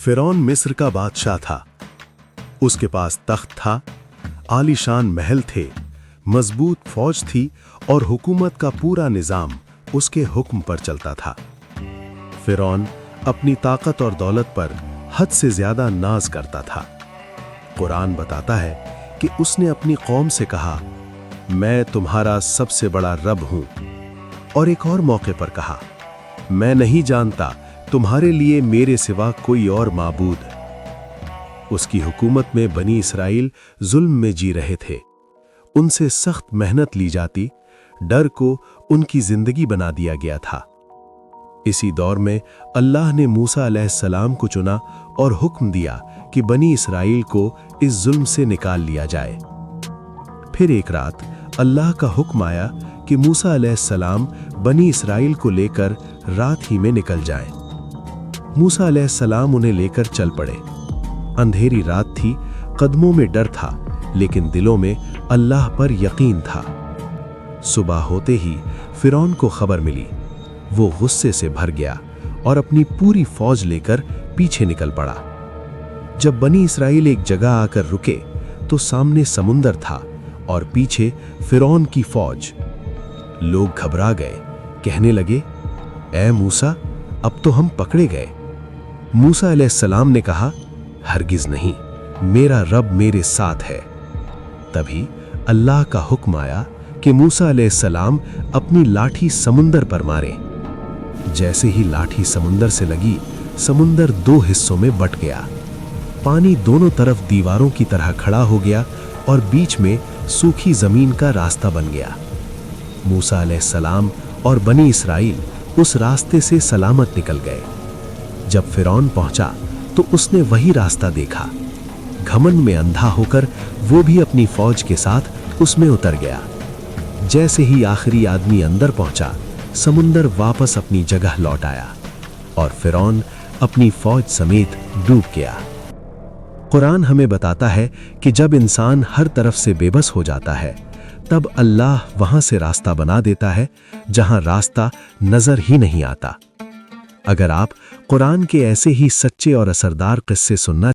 फिरौन मिस्र का बादशाह था। उसके पास तख्त था, आलीशान महल थे, मजबूत फौज थी और हुकूमत का पूरा निजाम उसके हुक्म पर चलता था। फिरौन अपनी ताकत और दौलत पर हद से ज्यादा नाज करता था। कुरान बताता है कि उसने अपनी कौम से कहा, मैं तुम्हारा सबसे बड़ा रब हूं, और एक और मौके पर कहा, मैं नहीं जानता तुम्हारे लिए मेरे सिवा कोई और माबूद। उसकी हुकूमत में बनी इसराइल जुल्म में जी रहे थे। उनसे सख्त मेहनत ली जाती, डर को उनकी जिंदगी बना दिया गया था। इसी दौर में अल्लाह ने मूसा अलैहिस्सलाम को चुना और हुक्म दिया कि बनी इसराइल को इस जुल्म से निकाल लिया जाए। फिर एक रात अल्लाह का हुक्म आया कि मूसा अलैहिस्सलाम बनी इसराइल को लेकर रात ही में निकल जाएं। मूसा अलैहिस्सलाम उन्हें लेकर चल पड़े। अंधेरी रात थी, कदमों में डर था, लेकिन दिलों में अल्लाह पर यकीन था। सुबह होते ही फिरौन को खबर मिली। वो गुस्से से भर गया और अपनी पूरी फौज लेकर पीछे निकल पड़ा। जब बनी इसराइल एक जगह आकर रुके तो सामने समुंदर था और पीछे फिरौन की फौज। लोग घबरा गए, कहने लगे, ऐ मूसा, अब तो हम पकड़े गए। मूसा अलैहिस्सलाम ने कहा, हरगिज नहीं, मेरा रब मेरे साथ है। तभी अल्लाह का हुक्म आया कि मूसा अलैहिस्सलाम अपनी लाठी समुंदर पर मारे। जैसे ही लाठी समुंदर से लगी, समुंदर दो हिस्सों में बंट गया। पानी दोनों तरफ दीवारों की तरह खड़ा हो गया और बीच में सूखी जमीन का रास्ता बन गया। मूसा अलैहिस्सलाम और बनी इसराइल उस रास्ते से सलामत निकल गए। जब फिरौन पहुंचा तो उसने वही रास्ता देखा। घमंड में अंधा होकर वो भी अपनी फौज के साथ उसमें उतर गया। जैसे ही आखिरी आदमी अंदर पहुंचा, समुंदर वापस अपनी जगह लौट आया और फिरौन अपनी फौज समेत डूब गया। कुरान हमें बताता है कि जब इंसान हर तरफ से बेबस हो जाता है, तब अल्लाह वहां से रास्ता बना देता है जहां रास्ता नजर ही नहीं आता। अगर आप कुरान के ऐसे ही सच्चे और असरदार किस्से सुनना